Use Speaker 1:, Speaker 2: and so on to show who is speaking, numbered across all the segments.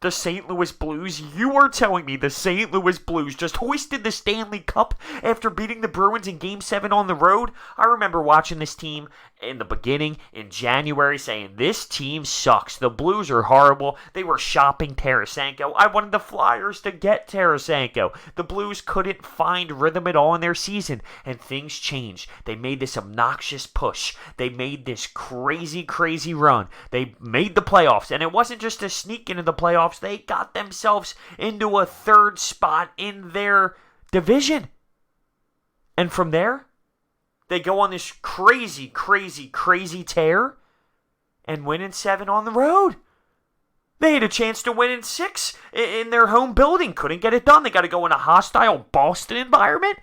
Speaker 1: the St. Louis Blues? You are telling me the St. Louis Blues just hoisted the Stanley Cup after beating the Bruins in Game 7 on the road? I remember watching this team in the beginning, in January, saying, this team sucks. The Blues are horrible. They were shopping Tarasenko. I wanted the Flyers to get Tarasenko. The Blues couldn't find rhythm at all in their season, and things changed. They made this obnoxious push. They made this crazy, crazy run. They made the playoffs, and it wasn't just a sneak into the playoffs. They got themselves into a third spot in their division. And from there, they go on this crazy, crazy, crazy tear and win in 7 on the road. They had a chance to win in 6 in their home building. Couldn't get it done. They got to go in a hostile Boston environment.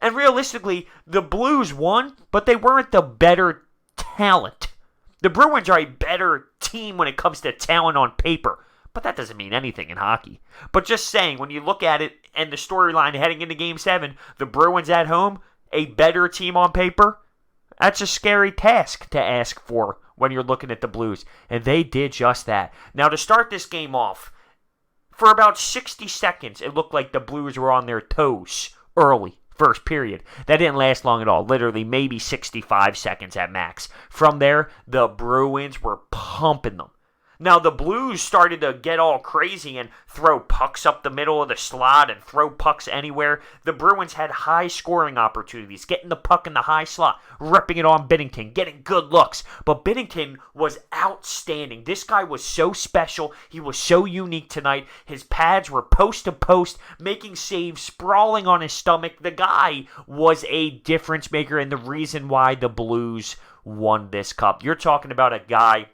Speaker 1: And realistically, the Blues won, but they weren't the better talent. The Bruins are a better team when it comes to talent on paper. But that doesn't mean anything in hockey. But just saying, when you look at it and the storyline heading into Game 7, the Bruins at home, a better team on paper, that's a scary task to ask for when you're looking at the Blues. And they did just that. Now, to start this game off, for about 60 seconds, it looked like the Blues were on their toes early. First period. That didn't last long at all. Literally maybe 65 seconds at max. From there, the Bruins were pumping them. Now, the Blues started to get all crazy and throw pucks up the middle of the slot and throw pucks anywhere. The Bruins had high scoring opportunities, getting the puck in the high slot, ripping it on Binnington, getting good looks. But Binnington was outstanding. This guy was so special. He was so unique tonight. His pads were post to post, making saves, sprawling on his stomach. The guy was a difference maker and the reason why the Blues won this cup. You're talking about a guy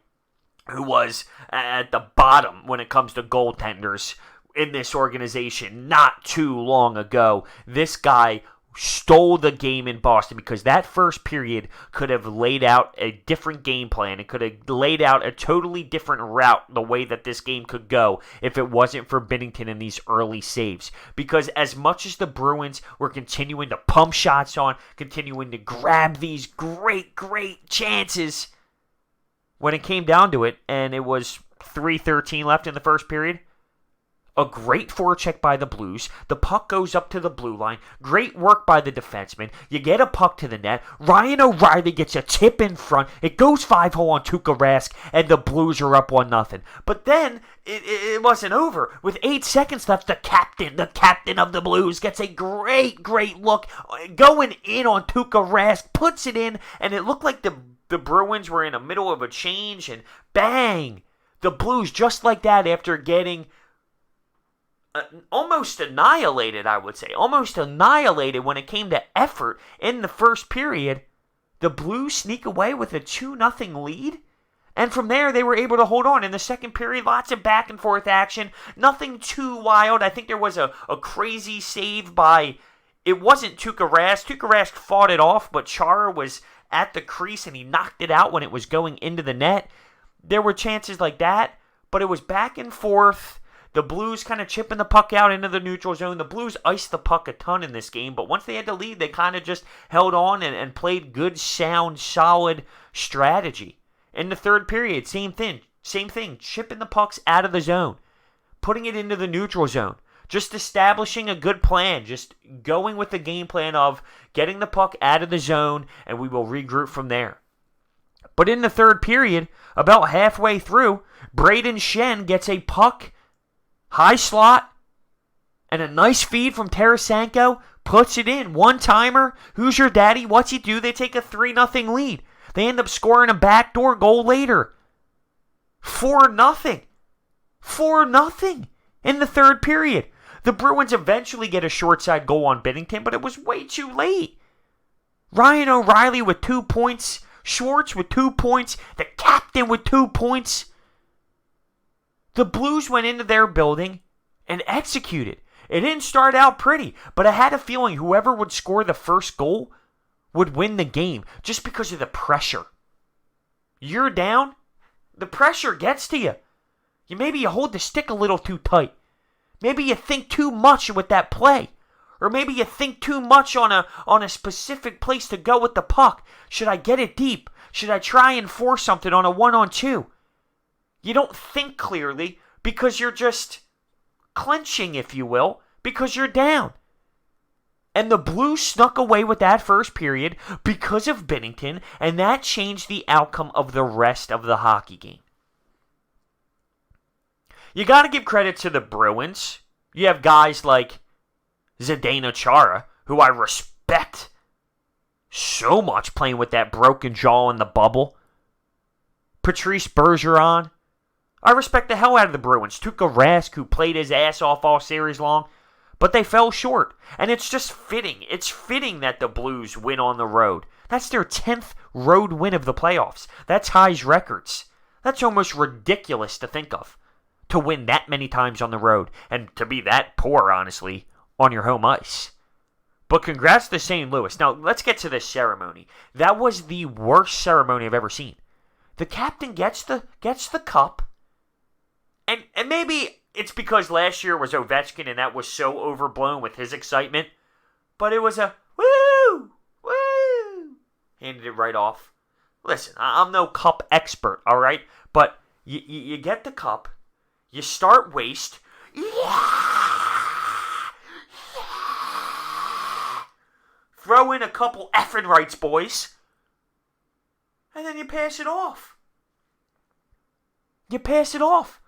Speaker 1: who was at the bottom when it comes to goaltenders in this organization not too long ago. This guy stole the game in Boston because that first period could have laid out a different game plan. It could have laid out a totally different route the way that this game could go if it wasn't for Binnington and these early saves. Because as much as the Bruins were continuing to pump shots on, continuing to grab these great, great chances, when it came down to it, and it was 3:13 left in the first period, a great forecheck by the Blues. The puck goes up to the blue line. Great work by the defenseman. You get a puck to the net. Ryan O'Reilly gets a tip in front. It goes 5-hole on Tuukka Rask, and the Blues are up 1-0. But then, it wasn't over. With 8 seconds left, the captain of the Blues, gets a great, great look going in on Tuukka Rask, puts it in, and it looked like the Bruins were in the middle of a change, and bang! The Blues, just like that, after getting almost annihilated, I would say. Almost annihilated when it came to effort in the first period. The Blues sneak away with a 2-0 lead. And from there, they were able to hold on. In the second period, lots of back and forth action. Nothing too wild. I think there was a crazy save by... It wasn't Tuukka Rask. Tuukka Rask fought it off, but Chara was at the crease and he knocked it out when it was going into the net. There were chances like that, but it was back and forth. The Blues kind of chipping the puck out into the neutral zone. The Blues iced the puck a ton in this game, but once they had the lead, they kind of just held on and played good, sound, solid strategy. In the third period, same thing, chipping the pucks out of the zone, putting it into the neutral zone. Just establishing a good plan, just going with the game plan of getting the puck out of the zone, and we will regroup from there. But in the third period, about halfway through, Braden Schenn gets a puck, high slot, and a nice feed from Tarasenko, puts it in, one-timer. Who's your daddy? What's he do? They take a 3-0 lead. They end up scoring a backdoor goal later. 4-0. 4-0 in the third period. The Bruins eventually get a short side goal on Binnington, but it was way too late. Ryan O'Reilly with 2 points. Schwartz with 2 points. The captain with 2 points. The Blues went into their building and executed. It didn't start out pretty, but I had a feeling whoever would score the first goal would win the game just because of the pressure. You're down, the pressure gets to you. Maybe you hold the stick a little too tight. Maybe you think too much with that play. Or maybe you think too much on a specific place to go with the puck. Should I get it deep? Should I try and force something on a 1-on-2? You don't think clearly because you're just clenching, if you will, because you're down. And the Blues snuck away with that first period because of Binnington, and that changed the outcome of the rest of the hockey game. You got to give credit to the Bruins. You have guys like Zdeno Chara, who I respect so much, playing with that broken jaw in the bubble. Patrice Bergeron. I respect the hell out of the Bruins. Tuukka Rask, who played his ass off all series long. But they fell short. And it's just fitting. It's fitting that the Blues win on the road. That's their 10th road win of the playoffs. That ties records. That's almost ridiculous to think of. To win that many times on the road. And to be that poor, honestly, on your home ice. But congrats to St. Louis. Now, let's get to this ceremony. That was the worst ceremony I've ever seen. The captain gets the cup. And maybe it's because last year was Ovechkin and that was so overblown with his excitement. But it was a woo, woo. Handed it right off. Listen, I'm no cup expert, all right? But you get the cup. You start waste. Yeah. Throw in a couple effing rights, boys. And then you pass it off. You pass it off.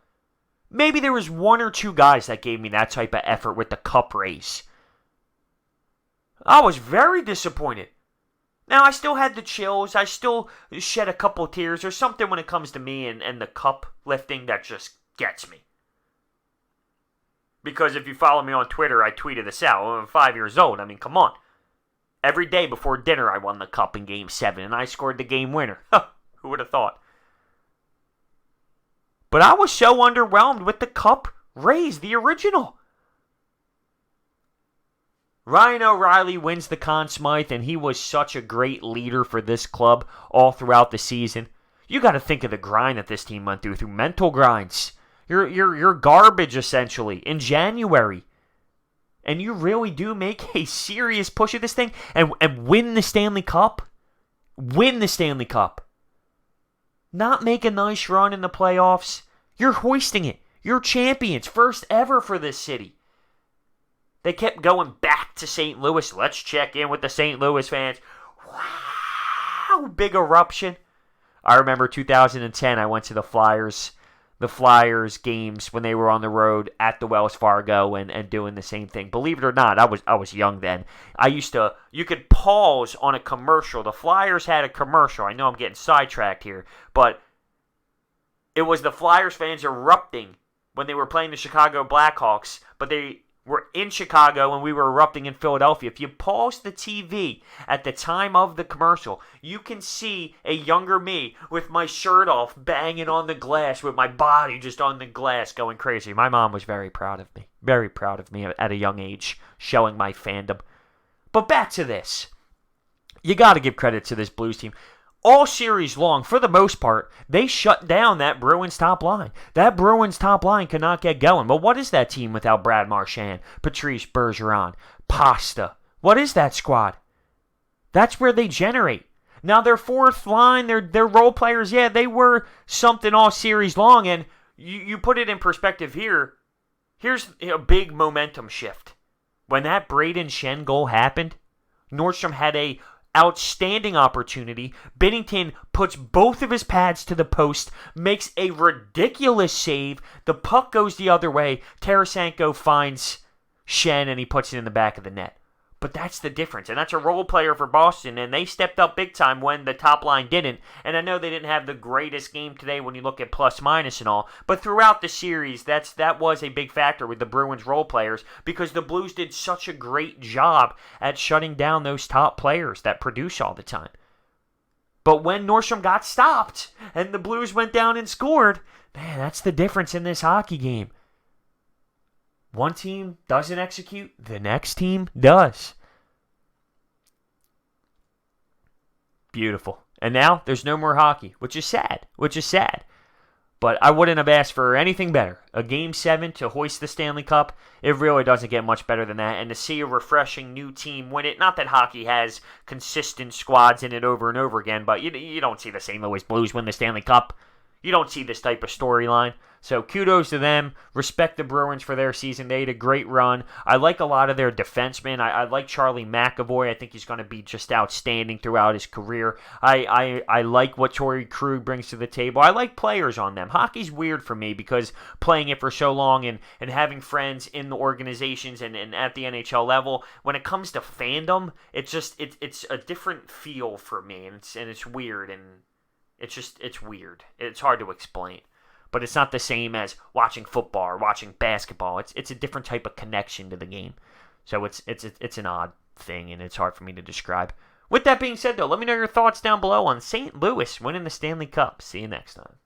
Speaker 1: Maybe there was one or two guys that gave me that type of effort with the cup raise. I was very disappointed. Now, I still had the chills. I still shed a couple of tears. There's something when it comes to me and the cup lifting that just gets me. Because if you follow me on Twitter, I tweeted this out. I'm 5 years old. I mean, come on. Every day before dinner, I won the cup in Game 7, and I scored the game winner. Who would have thought? But I was so underwhelmed with the cup raise, the original. Ryan O'Reilly wins the Conn Smythe, and he was such a great leader for this club all throughout the season. You got to think of the grind that this team went through mental grinds. You're garbage, essentially, in January. And you really do make a serious push of this thing and win the Stanley Cup. Win the Stanley Cup. Not make a nice run in the playoffs. You're hoisting it. You're champions. First ever for this city. They kept going back to St. Louis. Let's check in with the St. Louis fans. Wow, big eruption. I remember 2010, I went to the Flyers games when they were on the road at the Wells Fargo and doing the same thing. Believe it or not, I was young then. You could pause on a commercial. The Flyers had a commercial. I know I'm getting sidetracked here, but it was the Flyers fans erupting when they were playing the Chicago Blackhawks, but they were in Chicago and we were erupting in Philadelphia. If you pause the TV at the time of the commercial, you can see a younger me with my shirt off, banging on the glass, with my body just on the glass, going crazy. My mom was very proud of me at a young age, showing my fandom. But back to this. You got to give credit to this Blues team. All series long, for the most part, they shut down that Bruins top line. That Bruins top line could not get going. But what is that team without Brad Marchand, Patrice Bergeron, Pasta? What is that squad? That's where they generate. Now, their fourth line, their role players, yeah, they were something all series long. And you put it in perspective here. Here's a big momentum shift. When that Braden Shen goal happened, Nordstrom had a outstanding opportunity. Binnington puts both of his pads to the post, makes a ridiculous save. The puck goes the other way. Tarasenko finds Shen and he puts it in the back of the net. But that's the difference, and that's a role player for Boston, and they stepped up big time when the top line didn't. And I know they didn't have the greatest game today when you look at plus minus and all, but throughout the series, that was a big factor with the Bruins role players because the Blues did such a great job at shutting down those top players that produce all the time. But when Nordstrom got stopped and the Blues went down and scored, man, that's the difference in this hockey game. One team doesn't execute, the next team does. Beautiful. And now there's no more hockey, which is sad. But I wouldn't have asked for anything better. A Game 7 to hoist the Stanley Cup, it really doesn't get much better than that. And to see a refreshing new team win it, not that hockey has consistent squads in it over and over again, but you don't see the St. Louis Blues win the Stanley Cup. You don't see this type of storyline. So kudos to them. Respect the Bruins for their season. They had a great run. I like a lot of their defensemen. I like Charlie McAvoy. I think he's going to be just outstanding throughout his career. I like what Torrey Krug brings to the table. I like players on them. Hockey's weird for me because playing it for so long and having friends in the organizations and at the NHL level, when it comes to fandom, it's a different feel for me, and it's weird, and it's weird. It's hard to explain. But it's not the same as watching football or watching basketball. It's a different type of connection to the game. So it's an odd thing, and it's hard for me to describe. With that being said, though, let me know your thoughts down below on St. Louis winning the Stanley Cup. See you next time.